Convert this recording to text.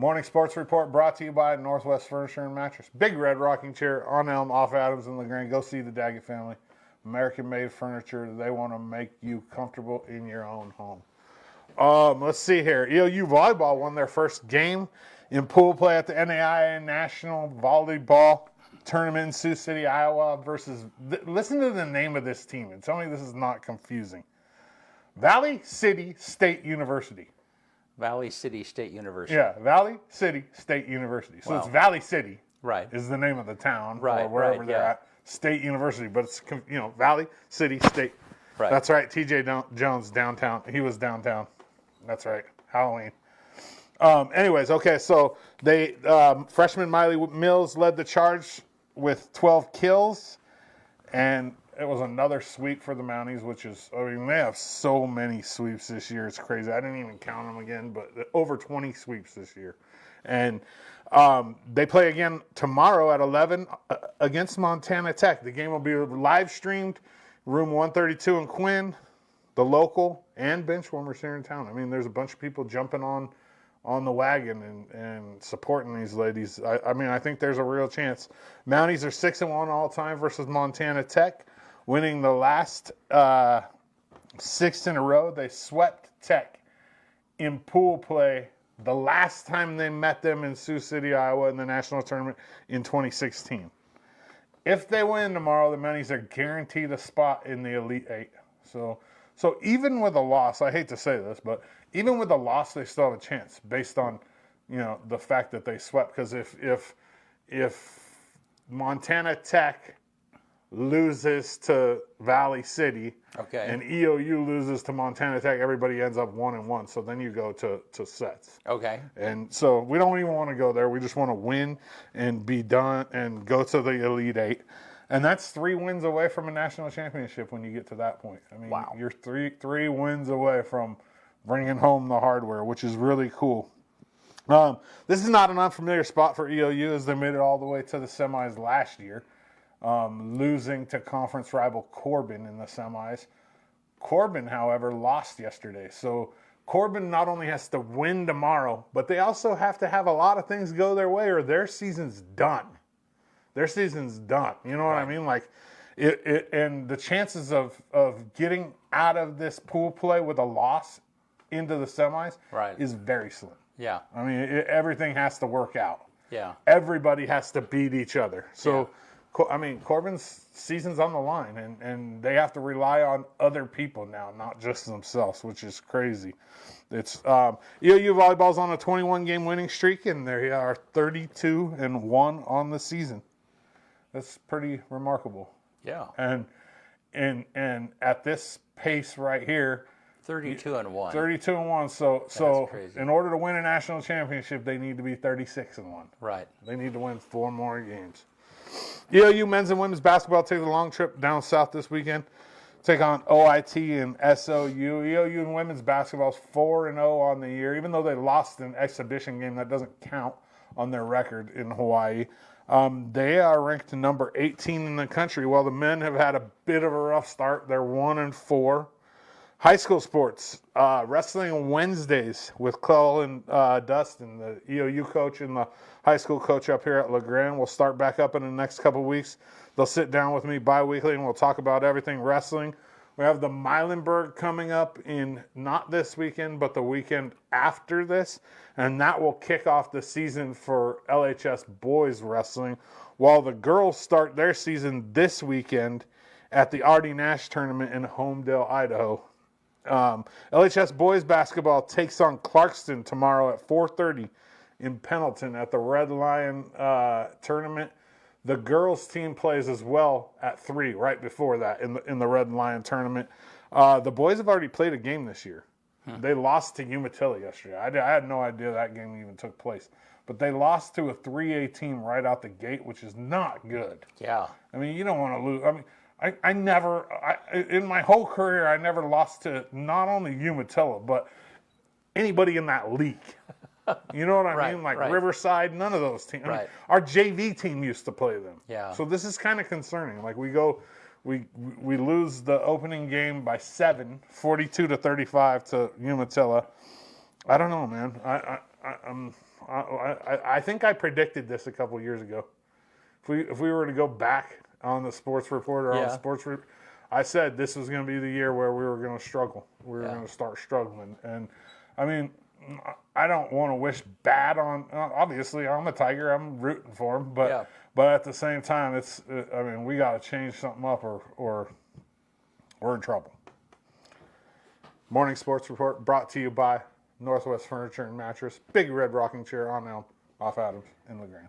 Morning Sports Report brought to you by Northwest Furniture and Mattress. Big Red Rocking Chair on Elm, off Adams and LaGrange. Go see the Daggett family. American-made furniture. They want to make you comfortable in your own home. Let's see here. EOU Volleyball won their first game in pool play at the NAIA National Volleyball Tournament in Sioux City, Iowa versus, listen to the name of this team and tell me this is not confusing. Valley City State University. Valley City State University. Yeah, Valley City State University. So it's Valley City. Right. Is the name of the town right, or wherever right, they're at. State University, but it's, Valley City State. Right. That's right. TJ Jones downtown. He was downtown. That's right. Halloween. Anyways, okay, so they freshman Miley Mills led the charge with 12 kills, and it was another sweep for the Mounties, which is, they have so many sweeps this year. It's crazy. I didn't even count them again, but over 20 sweeps this year. And they play again tomorrow at 11 against Montana Tech. The game will be live streamed, room 132 in Quinn, the local, and Benchwarmers here in town. I mean, there's a bunch of people jumping on the wagon and supporting these ladies. I think there's a real chance. Mounties are 6-1 all time versus Montana Tech, winning the last 6 in a row. They swept Tech in pool play the last time they met them in Sioux City, Iowa in the national tournament in 2016. If they win tomorrow, the Mounties are guaranteed a spot in the Elite Eight. So even with a loss, I hate to say this, but even with a loss, they still have a chance based on, the fact that they swept. Because if Montana Tech loses to Valley City, okay, and EOU loses to Montana Tech, everybody ends up 1-1. So then you go to sets. Okay. And so we don't even want to go there. We just want to win and be done and go to the Elite Eight. And that's 3 wins away from a national championship when you get to that point. I mean, wow. You're three wins away from bringing home the hardware, which is really cool. This is not an unfamiliar spot for EOU as they made it all the way to the semis last year, losing to conference rival Corbin in the semis. Corbin, however, lost yesterday. So Corbin not only has to win tomorrow, but they also have to have a lot of things go their way or their season's done. Their season's done. You know what I mean? Like, and the chances of getting out of this pool play with a loss into the semis is very slim. Yeah. I mean, everything has to work out. Yeah. Everybody has to beat each other. So, Corbin's season's on the line, and they have to rely on other people now, not just themselves, which is crazy. It's EOU Volleyball's on a 21-game winning streak, and they are 32-1 on the season. That's pretty remarkable. Yeah. And at this pace right here, 32-1. 32-1. So crazy. In order to win a national championship, they need to be 36-1. Right. They need to win 4 more games. EOU men's and women's basketball take the long trip down south this weekend. Take on OIT and SOU. EOU and women's basketball is 4-0 on the year. Even though they lost an exhibition game, that doesn't count on their record in Hawaii. They are ranked number 18 in the country, while the men have had a bit of a rough start. They're 1-4. High school sports, wrestling Wednesdays with Clell and Dustin, the EOU coach and the high school coach up here at LeGrand. Will start back up in the next couple weeks. They'll sit down with me bi-weekly and we'll talk about everything wrestling. We have the Milenberg coming up in not this weekend, but the weekend after this, and that will kick off the season for LHS boys wrestling, while the girls start their season this weekend at the Artie Nash tournament in Homedale, Idaho. LHS boys basketball takes on Clarkston tomorrow at 4:30 in Pendleton at the Red Lion tournament. The girls team plays as well at 3 right before that in the Red Lion tournament. The boys have already played a game this year. They lost to Umatilla yesterday. I had no idea that game even took place. But they lost to a 3A team right out the gate, which is not good. Yeah. I mean, you don't want to lose. I mean, I never, in my whole career, I never lost to not only Umatilla, but anybody in that league. You know what I mean? Like Riverside, none of those teams. I mean, our JV team used to play them. Yeah. So this is kind of concerning. Like we lose the opening game by 7, 42-35 to Umatilla. I don't know, man. I think I predicted this a couple years ago. If we were to go back on the sports report or on the sports report, I said this was going to be the year where we were going to struggle. We were going to start struggling. And, I mean, I don't want to wish bad on. Obviously, I'm a Tiger. I'm rooting for him, but at the same time, we got to change something up, or we're in trouble. Morning Sports Report brought to you by Northwest Furniture and Mattress, Big Red Rocking Chair on Elm, off Adams in LeGrand.